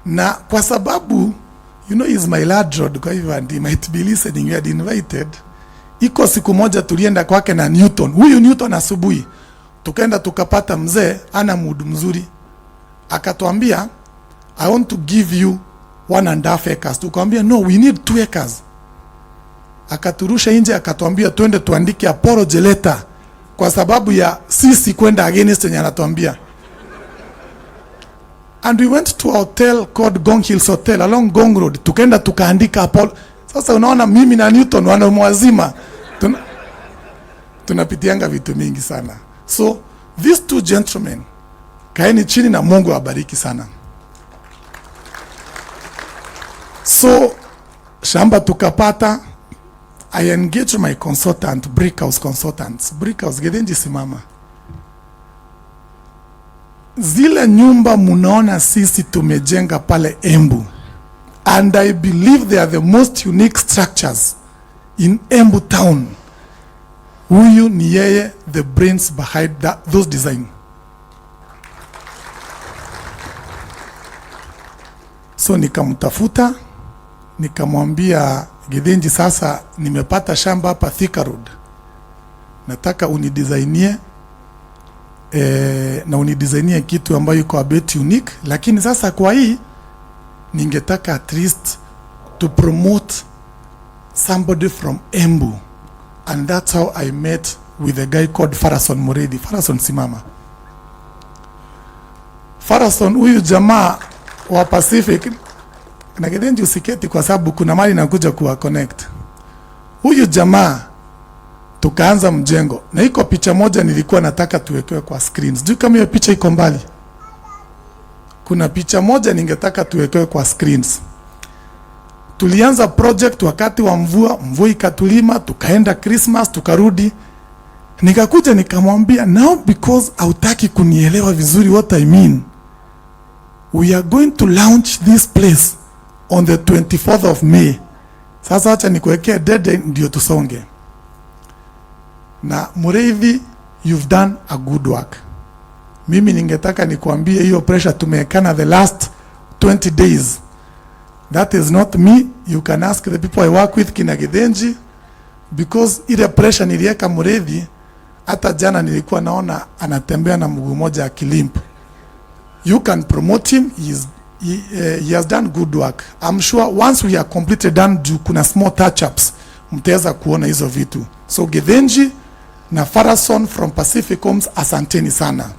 Na kwa sababu he's my landlord, kwa hivyo and he might be listening, you had invited. Iko siku moja tulienda kwake na Newton. Huyu Newton asubuhi tukaenda tukapata mzee ana mood mzuri. Akatuambia, I want to give you 1.5 acres. Tukamwambia no, we need 2 acres. Akaturusha nje akatuambia twende tuandike apology letter kwa sababu ya sisi kwenda against yenye anatuambia. And we went to a hotel called Gong Hills Hotel along Gong Road. Tukaenda tukaandika apology. Sasa unaona mimi na Newton wanamwazima tunapitianga vitu mingi sana. So these 2 gentlemen, kaeni chini na Mungu awabariki sana. So shamba tukapata. I engaged my consultant, Brickhouse Consultants. Brickhouse, Gedenji simama. Zile nyumba munaona sisi tumejenga pale Embu. And I believe they are the most unique structures in Embu town. Huyu ni yeye the brains behind those design. So nikamtafuta, nikamwambia Gidenji, sasa nimepata shamba hapa Thika Road. Nataka unidesignie na unidesignie kitu ambayo iko a bit unique, lakini sasa kwa hii ningetaka at least to promote somebody from Embu. And that's how I met with a guy called Farason Muredi. Farason simama. Farason huyu jamaa wa Pacific, na Gidenji usiketi kwa sababu kuna mali nakuja kuwa connect. Huyu jamaa tukaanza mjengo. Na iko picha moja nilikuwa nataka tuwekewe kwa screens. Juu kama hiyo picha iko mbali. Kuna picha moja ningetaka tuwekewe kwa screens. Tulianza project wakati wa mvua ikatulima, tukaenda Christmas, tukarudi. Nikakuja nikamwambia, now because hautaki kunielewa vizuri what I mean, we are going to launch this place on the 24th of May. Sasa acha nikuwekea deadline ndio tusonge. Na Mureithi, you've done a good work. Mimi ningetaka nikuambie hiyo pressure tumewekana the last 20 days. That is not me. You can ask the people I work with kina Gidenji, because ile pressure niliweka Mureithi, hata jana nilikuwa naona anatembea na mguu moja akilimp. You can promote him. He has done good work. I'm sure once we are completely done, kuna small touch-ups, mtaweza kuona hizo vitu. So Gidenji na Farason from Pacific Homes, asanteni sana.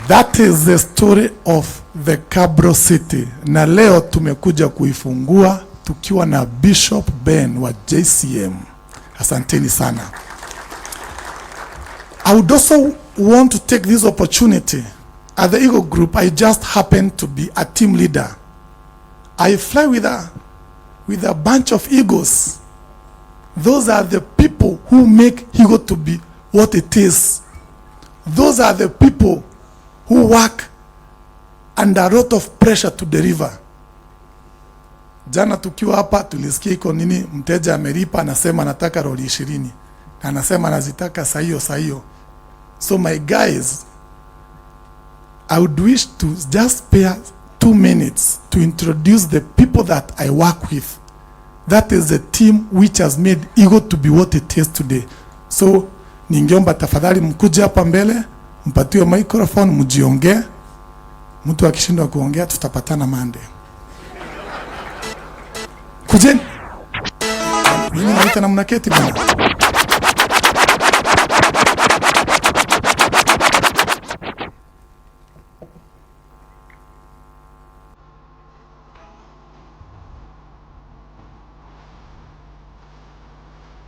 That is the story of the Cabro City. Na leo tumekuja kuifungua tukiwa na Bishop Ben wa JCM. Asanteni sana. I would also want to take this opportunity. At the Eagle Group, I just happen to be a team leader. I fly with a bunch of eagles. Those are the people who make Eagle to be what it is. Those are the people who work under a lot of pressure to deliver. Jana tukiwa hapa tulisikia iko nini, mteja ameripa anasema anataka roli 20. Na anasema anazitaka saa hiyo. So my guys, I would wish to just spare 2 minutes to introduce the people that I work with. That is the team which has made Eagle to be what it is today. So ningeomba tafadhali mkuje hapa mbele, mpatiwe microphone, mjiongee. Mtu akishindwa kuongea tutapatana Monday. Kujeni. Mimi naita na mnaketi bwana.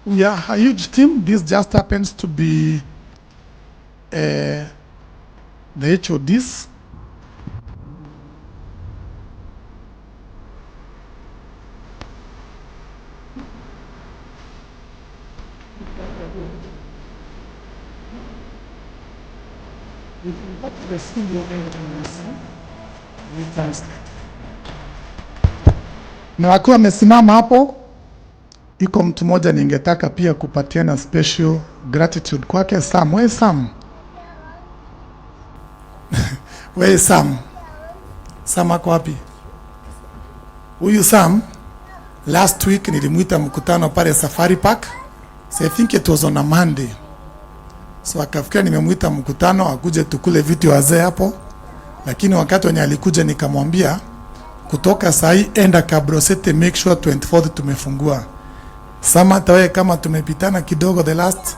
Yeah, a huge team. This just happens to be the HODs. Na wakiwa amesimama hapo, iko mtu mmoja ningetaka pia kupatiana special gratitude kwake. Sam, where Sam? Where Sam? Sam ako wapi? Huyu Sam, last week nilimuita mkutano pale Safari Park. So I think it was on a Monday. So akafikia nimemuita mkutano akuje tukule vitu wazee hapo. Lakini wakati wenye alikuja nikamwambia kutoka saa hii enda Kabrosete, make sure 24th tumefungua. Sama tawe kama tumepitana kidogo the last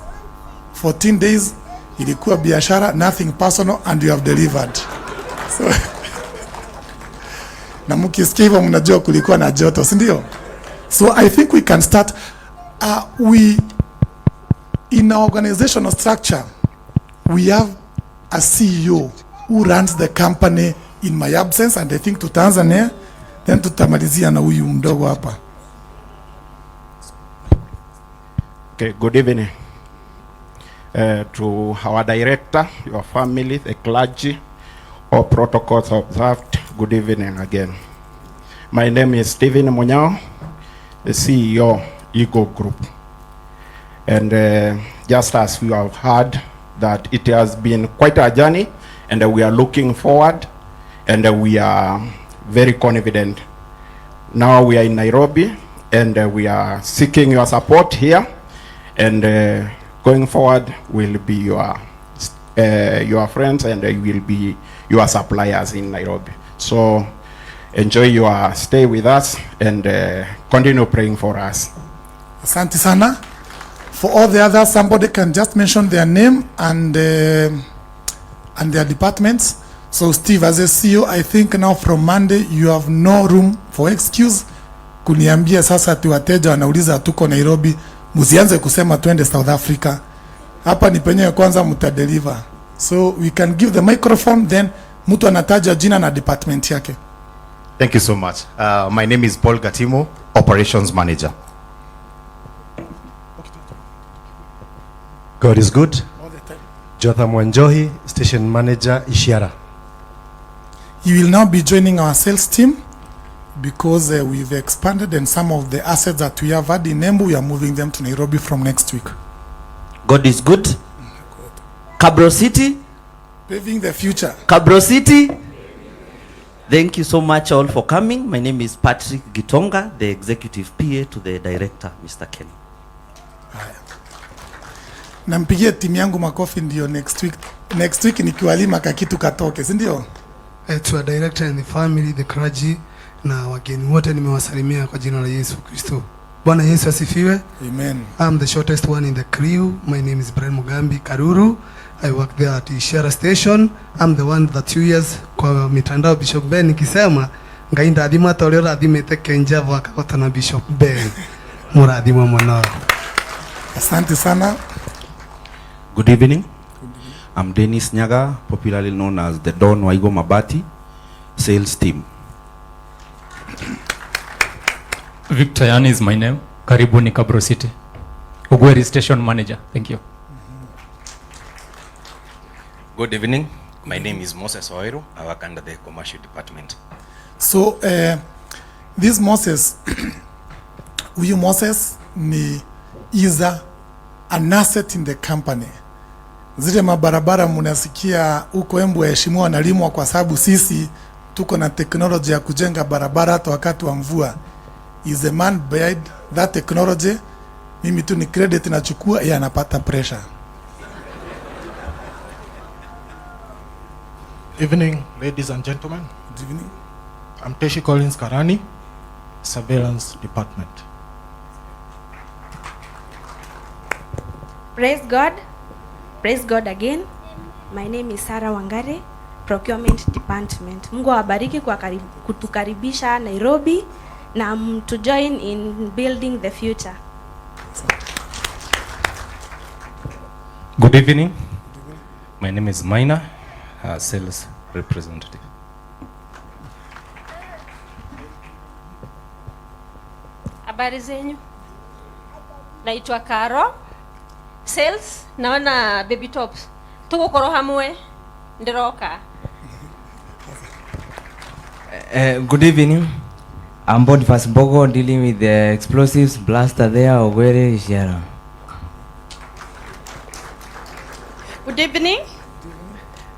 14 days ilikuwa biashara, nothing personal, and you have delivered. So na mkisikia hivyo mnajua kulikuwa na joto, si ndio? So I think we can start. We in our organizational structure we have a CEO who runs the company in my absence, and I think tutaanza naye then tutamalizia na huyu mdogo hapa. Okay, good evening to our director, your family, the clergy, all protocols observed. Good evening again. My name is Stephen Munyao, the CEO, Eagle Group. And just as we have heard that it has been quite a journey, and we are looking forward, and we are very confident. Now we are in Nairobi, and we are seeking your support here, and going forward will be your friends, and will be your suppliers in Nairobi. So enjoy your stay with us, and continue praying for us. Asante sana. For all the others, somebody can just mention their name and their departments. So Steve, as a CEO, I think now from Monday you have no room for excuse. Kuniambia sasa ati wateja wanauliza tuko Nairobi, msianze kusema twende South Africa. Hapa ni penye kwanza mtadeliver. So we can give the microphone, then mtu anataja jina na department yake. Thank you so much. My name is Paul Gatimo, Operations Manager. God is good. All the time. Jotham Wanjohi, Station Manager, Ishiara. You will now be joining our sales team because we've expanded, and some of the assets that we have had in Embu, we are moving them to Nairobi from next week. God is good. Kabro City. Paving the future. Kabro City. Thank you so much all for coming. My name is Patrick Gitonga, the executive PA to the director, Mr. Ken. Nampigia timu yangu makofi ndio next week nikiwalima kakitu katoke, si ndio? To a director and the family, the clergy na wageni wote nimewasalimia kwa jina la Yesu Kristo. Bwana Yesu asifiwe. Amen. I'm the shortest one in the crew. My name is Brian Mugambi Karuru. I work there at Ishara Station. I'm the one that 2 years kwa mitandao Bishop Ben nikisema ngainda adima tolera adimete kenjava akakota na Bishop Ben. Muradima mwanao. Asante sana. Good evening. I'm Dennis Nyaga, popularly known as the Don Waigo Mabati sales team. Victor Yan is my name. Karibuni Kabro City. Ugweri Station Manager. Thank you. Good evening. My name is Moses Oiro. I work under the commercial department. So this Moses, huyu Moses is an asset in the company. Zile mabarabara munasikia huko Embu heshimiwa nalimwa kwa sababu sisi tuko na technology ya kujenga barabara hata wakati wa mvua. Is a man behind that technology. Mimi tu ni credit nachukua, yeye anapata pressure. Evening, ladies and gentlemen. Good evening. I'm Teshi Collins Karani, Surveillance Department. Praise God. Praise God again. My name is Sarah Wangare, Procurement Department. Mungu awabariki kwa kutukaribisha Nairobi na to join in building the future. Good evening. My name is Maina, sales representative. Habari zenyu. Naitwa Karo. Sales naona baby tops. Tuko koro hamwe ndiroka. Good evening. I'm Boniface Bogo, dealing with the explosives blaster there, Ogwere Ishara. Good evening.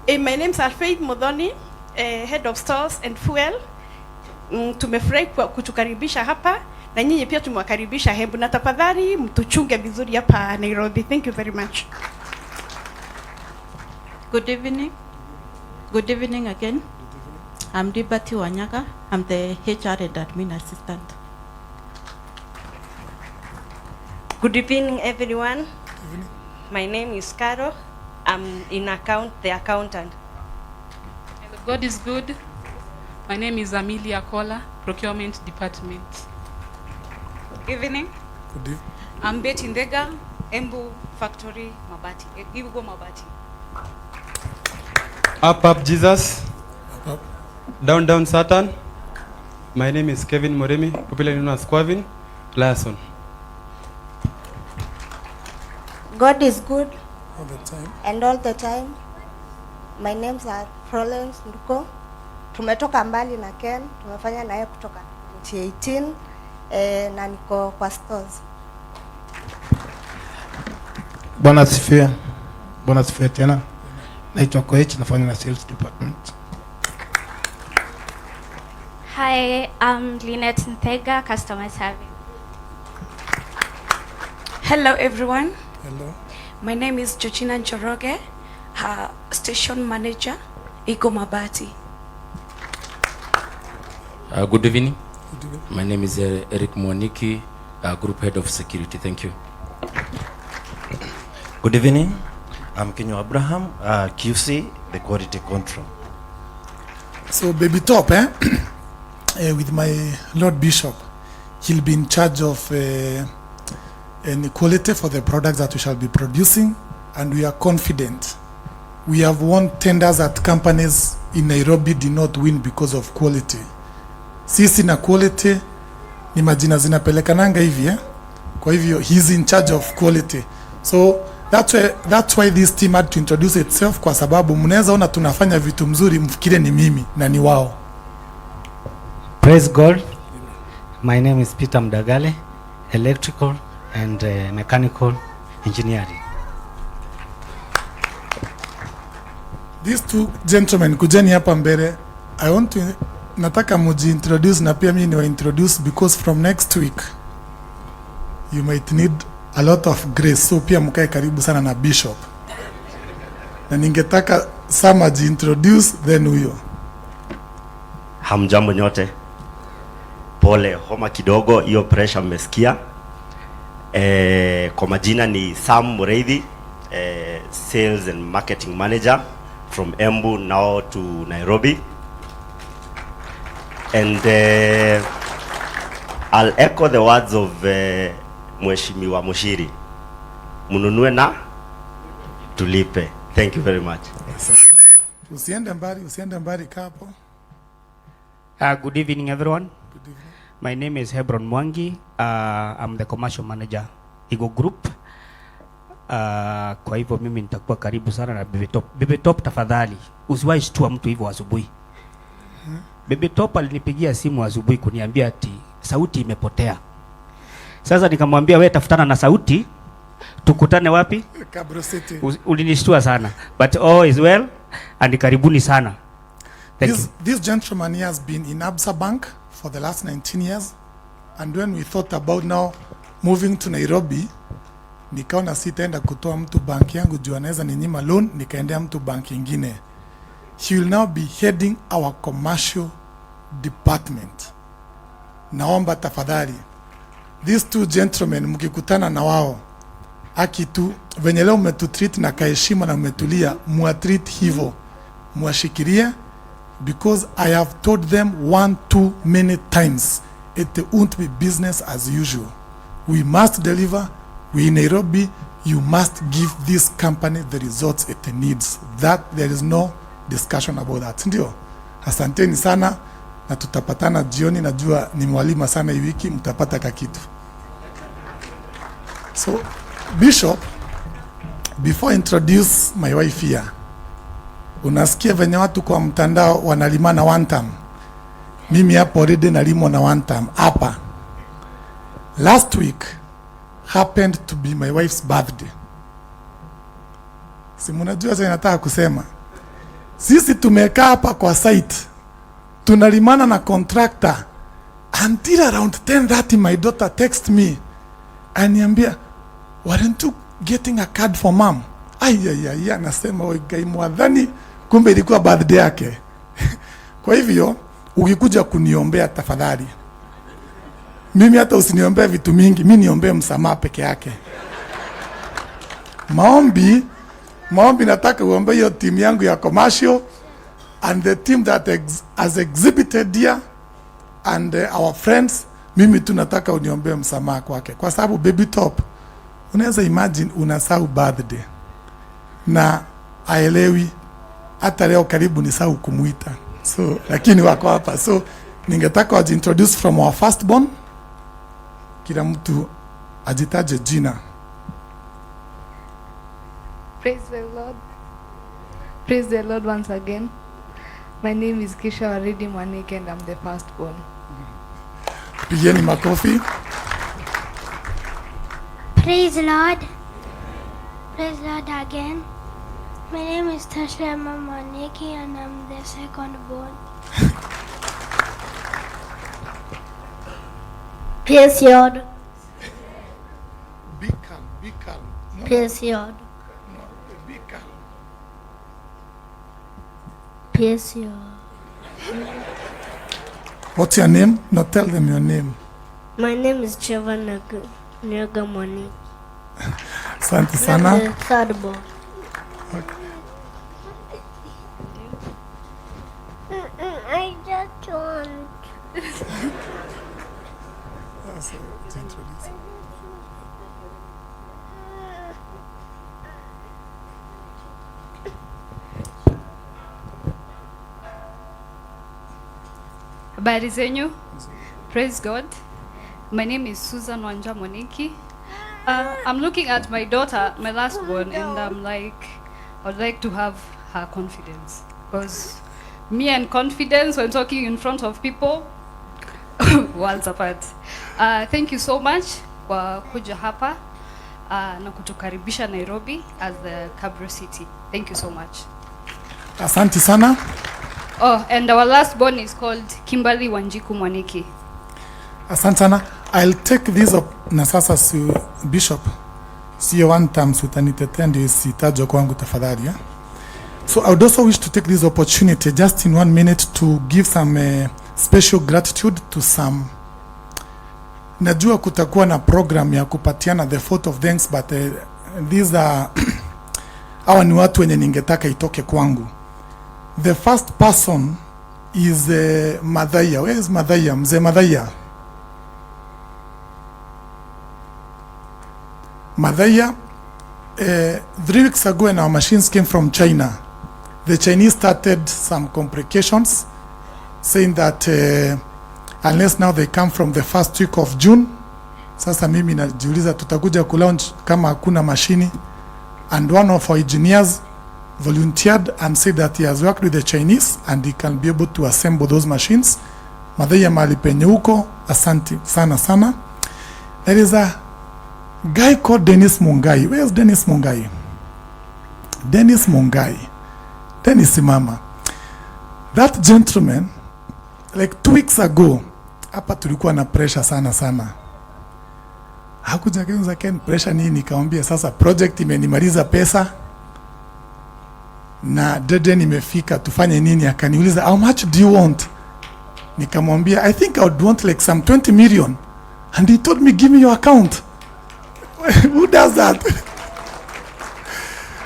My name is Alfred Modoni. Head of Stores and Fuel. Tumefurahi kutukaribisha hapa na nyinyi pia tumewakaribisha Embu, na tafadhali mtuchunge vizuri hapa Nairobi. Thank you very much. Good evening. Good evening again. I'm Liberty Wanyaga. I'm the HR and admin assistant. Good evening, everyone. My name is Carol. I'm the accountant. God is good. My name is Amelia Kola, Procurement Department. Good evening. Good evening. I'm Betty Ndega, Embu Factory, Mabati. Ibugo Mabati. Up Jesus. Up. Down Satan. My name is Kevin Moremi, popularly known as Quavin Larson. God is good. All the time. And all the time. My name's are Florence Nduko. Tumetoka mbali na Ken, tumefanya naye kutoka 2018 na niko kwa stores. Bwana asifiwe tena. Naitwa Koech, nafanya na sales department. Hi, I'm Lynette Ntega, customer service. Hello everyone. Hello. My name is Georgina Njoroge, station manager, Igo Mabati. Good evening. My name is Eric Mwaniki, group head of security. Thank you. Good evening. I'm Kenyo Abraham, QC, the quality control. So Baby Top, with my Lord Bishop, he'll be in charge of any quality for the products that we shall be producing, and we are confident. We have won tenders that companies in Nairobi did not win because of quality. Sisi na quality ni majina zinapelekananga hivi Kwa hivyo he's in charge of quality. So that's why this team had to introduce itself, kwa sababu mnaweza ona tunafanya vitu mzuri mfikire ni mimi na ni wao. Praise God. My name is Peter Mdagale, electrical and mechanical engineering. These two gentlemen kujeni hapa mbele. Nataka muji introduce na pia mimi niwa introduce, because from next week you might need a lot of grace, so pia mkae karibu sana na Bishop. Na ningetaka Samaji introduce then huyo. Hamjambo nyote. Pole, homa kidogo, hiyo pressure mmesikia. Kwa majina ni Sam Mureithi, sales and marketing manager from Embu now to Nairobi. And I'll echo the words of Mheshimiwa Mushiri. Mununue na tulipe. Thank you very much. Usiende mbali kapo. Good evening everyone. Good evening. My name is Hebron Mwangi. I'm the commercial manager Igo Group. Kwa hivyo mimi nitakuwa karibu sana na Baby Top. Baby Top, tafadhali usiwahi shtua mtu hivyo asubuhi. Baby Top alinipigia simu asubuhi kuniambia ati sauti imepotea. Sasa nikamwambia wewe tafutana na sauti, tukutane wapi? Kabro City. Ulinishtua sana. But all is well and karibuni sana. This gentleman he has been in Absa Bank for the last 19 years, and when we thought about now moving to Nairobi, nikaona sitaenda kutoa mtu banki yangu juu anaweza ninyima loan, nikaendea mtu banki ingine. He will now be heading our commercial department. Naomba tafadhali, these two gentlemen mkikutana na wao, akitu venye leo umetutreat na kaheshima na umetulia, muatreat hivyo, muashikiria, because I have told them too many times, it won't be business as usual. We must deliver. We in Nairobi, you must give this company the results it needs. That there is no discussion about that. Ndio. Asanteni sana na tutapatana jioni, najua ni mwalima sana hii wiki, mtapata kakitu. So, Bishop, before I introduce my wife here, unasikia venye watu kwa mtandao wanalimana one time. Mimi hapo already nalimwa na one time hapa. Last week happened to be my wife's birthday. Si mnajua sasa nataka kusema. Sisi tumekaa hapa kwa site tunalimana na contractor until around 10:30 my daughter text me aniambia, weren't you getting a card for mom? Ayayaya, nasema oi mwadhani, kumbe ilikuwa birthday yake. Kwa hivyo ukikuja kuniombea tafadhali, mimi hata usiniombee vitu mingi, mimi niombee msamaha peke yake. Maombi nataka uombe hiyo timu yangu ya commercial and the team that has exhibited here and our friends. Mimi tunataka uniombee msamaha kwake, kwa sababu baby top, unaweza imagine unasahau birthday na aelewi, hata leo karibu ni sahau kumuita, so lakini wako hapa, so ningetaka wajiintroduce from our firstborn, kila mtu ajitaje jina. Praise the Lord. Praise the Lord once again. My name is Kisha Waridi Mwanike and I'm the firstborn. Pigeni makofi. Praise the Lord. Praise the Lord again. My name is Tasha Mwanike and I'm the second born. Praise the Lord. Be calm. No. Praise the Lord. No, be calm. Praise the Lord. What's your name? No, tell them your name. My name is Trevor Nyaga Mwanike. Asante sana. I'm the third born. I just want. Habari zenyu. Praise God. My name is Susan Wanja Moniki. I'm looking at my daughter, my last born, and I'm like, I would like to have her confidence. Because me and confidence when talking in front of people, worlds apart. Thank you so much kwa kuja hapa na kutukaribisha Nairobi as the capital city. Thank you so much. Asante sana. Oh, and our last born is called Kimberly Wanjiku Mwaniki. Asante sana. I'll take this up na sasa si Bishop. Sio one time utanitetea ndio isitajwe kwangu tafadhali. So I would also wish to take this opportunity just in 1 minute to give some special gratitude to some. Najua kutakuwa na program ya kupatiana the vote of thanks, but these are hawa ni watu wenye ningetaka itoke kwangu. The first person is Madhaya. Where is Madhaya? Mzee Madhaya. Madhaya, 3 weeks ago when our machines came from China, the Chinese started some complications, saying that unless now they come from the first week of June. Sasa mimi najiuliza tutakuja kulaunch kama hakuna mashini, and one of our engineers volunteered and said that he has worked with the Chinese and he can be able to assemble those machines. Madhaya mahali penye huko, asante sana sana. There is a guy called Dennis Mungai. Where is Dennis Mungai? Dennis Mungai. Dennis Simama. That gentleman, like 2 weeks ago, hapa tulikuwa na pressure sana sana. Hakuja kwanza Ken, pressure nini? Nikamwambia sasa project imenimaliza pesa na deadline imefika, tufanye nini? Akaniuliza how much do you want? Nikamwambia I think I would want like some 20 million, and he told me give me your account. Who does that?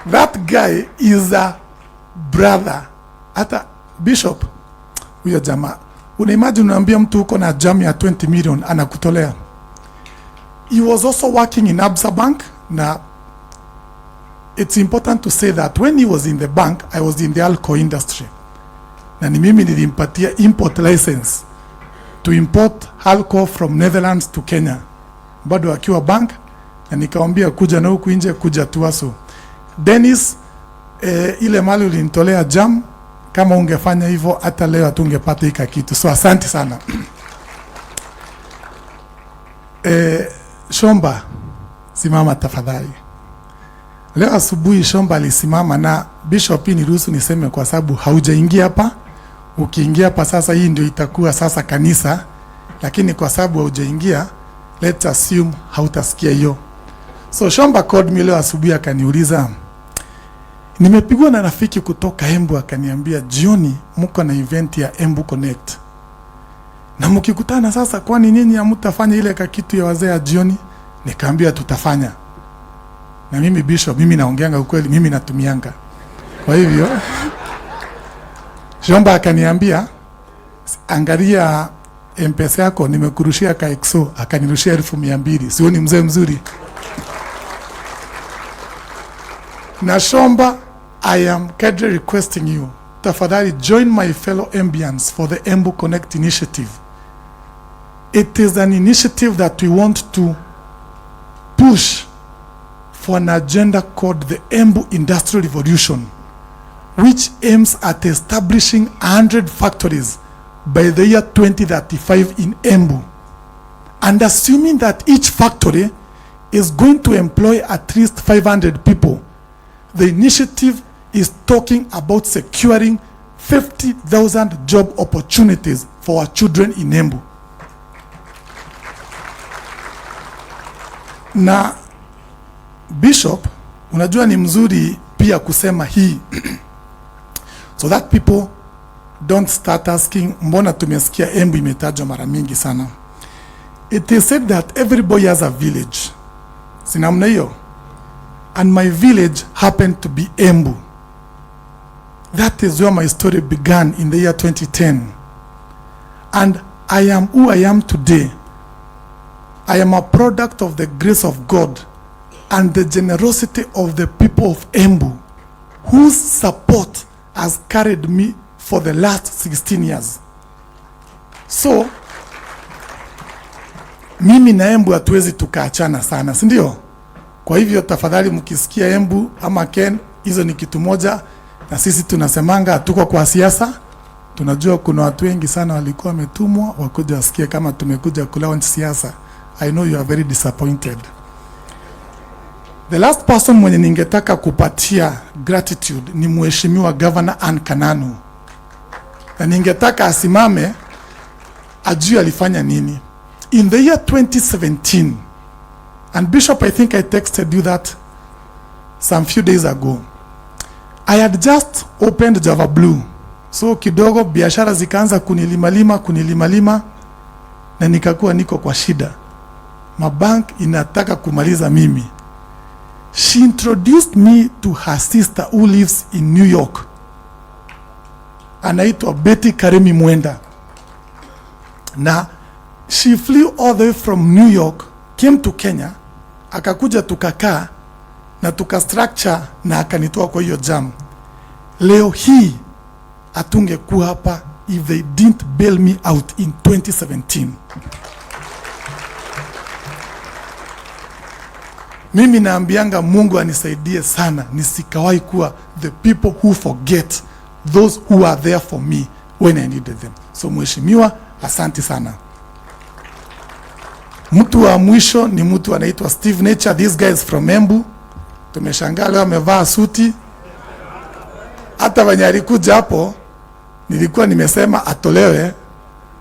That guy is a brother. Hata Bishop huyo jamaa, una imagine unaambia mtu uko na jam ya 20 million anakutolea. He was also working in Absa Bank. Now it's important to say that when he was in the bank, I was in the alcohol industry, na ni mimi nilimpatia import license to import alcohol from Netherlands to Kenya, bado akiwa bank, na nikamwambia kuja na huku nje, kuja tuaso. Dennis, ile mali ulinitolea jam, kama ungefanya hivyo hata leo hatungepata hika kitu, so asante sana. Shomba, simama tafadhali. Leo asubuhi Shomba alisimama na Bishop, ni ruhusu niseme kwa sababu haujaingia hapa. Ukiingia hapa sasa, hii ndio itakuwa sasa kanisa, lakini kwa sababu haujaingia, let's assume hautasikia hiyo. So Shomba called me leo asubuhi akaniuliza, nimepigwa na rafiki kutoka Embu akaniambia jioni mko na event ya Embu Connect. Na mkikutana sasa, kwani nini hamtafanya ile kitu ya wazee ya jioni? Nikaambia tutafanya. Na mimi Bishop, mimi naongeanga ukweli, mimi natumianga. Kwa hivyo Shomba akaniambia, angalia M-Pesa yako, nimekurushia ka exo, akanirushia 200,000. Sioni mzee mzuri? Na Shomba, I am kindly requesting you, tafadhali join my fellow Embians for the Embu Connect initiative. It is an initiative that we want to push for an agenda called the Embu Industrial Revolution, which aims at establishing 100 factories by the year 2035 in Embu. And assuming that each factory is going to employ at least 500 people, the initiative is talking about securing 50,000 job opportunities for our children in Embu. Na Bishop, unajua ni mzuri pia kusema hii so that people don't start asking, mbona tumesikia Embu imetajwa mara mingi sana. It is said that every boy has a village. Sinamna hiyo? And my village happened to be Embu. That is where my story began in the year 2010. And I am who I am today. I am a product of the grace of God and the generosity of the people of Embu, whose support has carried me for the last 16 years. So, mimi na Embu hatuwezi tukaachana sana, si ndio? Kwa hivyo tafadhali mkisikia Embu ama Ken, hizo ni kitu moja, na sisi tunasemanga hatuko kwa siasa. Tunajua kuna watu wengi sana walikuwa wametumwa wakuja wasikie kama tumekuja kulaunch siasa. I know you are very disappointed. The last person mwenye ningetaka kupatia gratitude ni Mheshimiwa Governor Ann Kananu. Na ningetaka asimame ajue alifanya nini. In the year 2017, and Bishop, I think I texted you that some few days ago, I had just opened Java Blue. So kidogo biashara zikaanza kunilimalima na nikakuwa niko kwa shida. Mabank inataka kumaliza mimi. She introduced me to her sister who lives in New York. Anaitwa Betty Karemi Mwenda. Na she flew all the way from New York, came to Kenya, akakuja tukakaa na tukastructure na akanitoa kwa hiyo jam. Leo hii atungekuwa hapa if they didn't bail me out in 2017. Mimi naambianga Mungu anisaidie sana nisikawai kuwa the people who forget those who are there for me when I needed them. So mheshimiwa, asante sana. Mtu wa mwisho ni mtu anaitwa Steve Nature. These guys from Embu. Tumeshangaa leo amevaa suti. Hata wenye alikuja hapo nilikuwa nimesema atolewe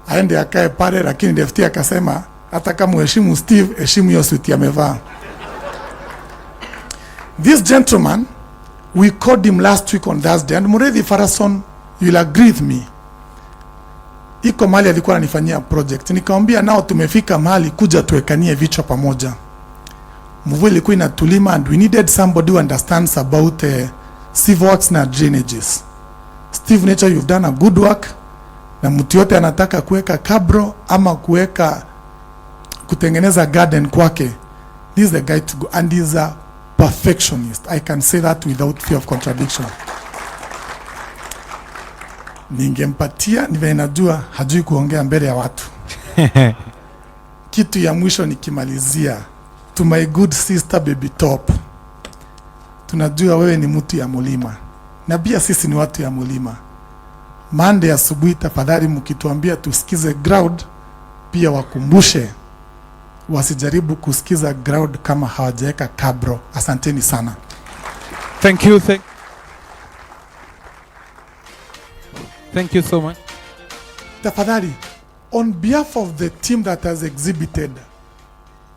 aende akae pale, lakini Deputy akasema hata kama heshimu Steve, heshimu hiyo suti amevaa. This gentleman, we called him last week on Thursday, and Muredhi Farason, you'll agree with me. Iko mahali alikuwa ananifanyia project. Nikamwambia nao tumefika mahali kuja tuwekanie vichwa pamoja. Mvua ilikuwa inatulima and we needed somebody who understands about civil works na drainages. Steve Nature, you've done a good work. Na mtu yote anataka kuweka kabro ama kutengeneza garden kwake. This is the guy to go, and he's a perfectionist. I can say that without fear of contradiction. Ningempatia, niwe najua hajui kuongea mbele ya watu. Kitu ya mwisho nikimalizia, to my good sister Baby Top. Tunajua wewe ni mtu ya mulima. Na pia sisi ni watu ya mulima. Monday asubuhi tafadhali mkituambia tusikize ground, pia wakumbushe wasijaribu kusikiza ground kama hawajaweka kabro. Asanteni sana. Thank you. Thank you so much. Tafadhali, on behalf of the team that has exhibited,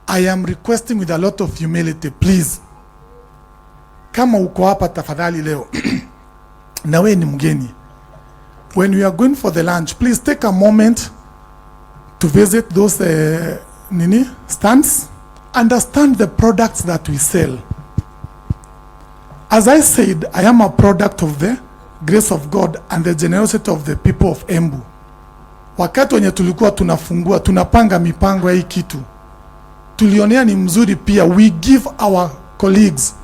I am requesting with a lot of humility, please, kama uko hapa tafadhali leo, na wewe ni mgeni, when we are going for the lunch, please take a moment to visit those stands, understand the products that we sell. As I said, I am a product of the grace of God and the generosity of the people of Embu. Wakati wenye tulikuwa tunafungua, tunapanga mipango ya hii kitu, tulionea ni mzuri pia, we give our colleagues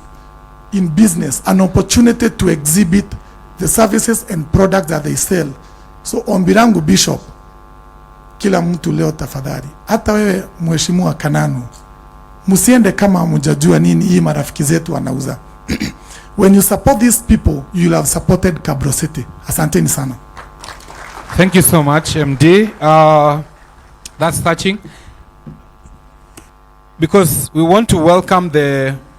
in business an opportunity to exhibit the services and products that they sell. So ombi langu Bishop, kila mtu leo tafadhali, hata wewe mheshimiwa Kananu, msiende kama hamjajua nini hii marafiki zetu wanauza. When you support these people, you will have supported Kabro City. Asanteni sana. Thank you so much, MD. That's touching. Because we want to welcome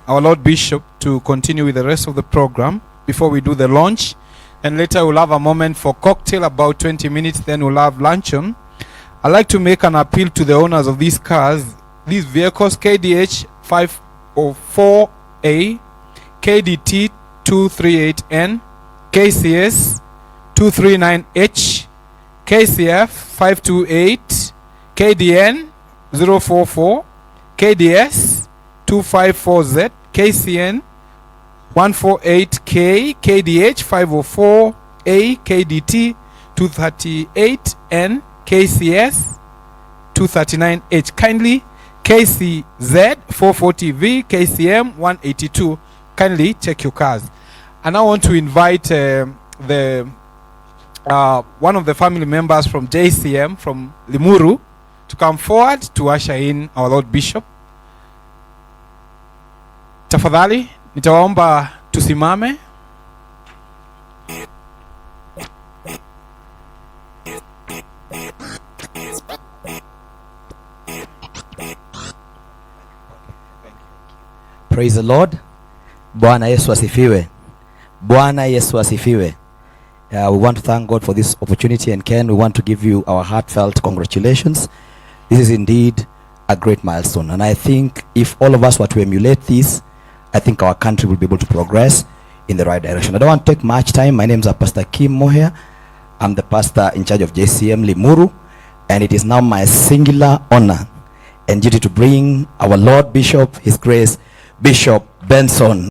our Lord Bishop to continue with the rest of the program before we do the launch. And later we'll have a moment for cocktail, about 20 minutes, then we'll have luncheon. I'd like to make an appeal to the owners of these cars, these vehicles, KDH 504A, KDT 238N, KCS 239H, KCF 528, KDN 044, KDS 254Z, KCN 148K, KDH 504A, KDT 238N, KCS 239H. Kindly KCZ 440V, KCM 182. Kindly check your cars. And I want to invite one of the family members from JCM from Limuru to come forward to usher in our Lord Bishop. Tafadhali nitawaomba tusimame. Praise the Lord. Bwana Yesu asifiwe. Bwana Yesu asifiwe. We want to thank God for this opportunity, and Ken, we want to give you our heartfelt congratulations. This is indeed a great milestone, and I think if all of us were to emulate this, I think our country will be able to progress in the right direction. I don't want to take much time. My name is Pastor Kim Moher. I'm the pastor in charge of JCM Limuru, and it is now my singular honor and duty to bring our Lord Bishop, His Grace, Bishop Benson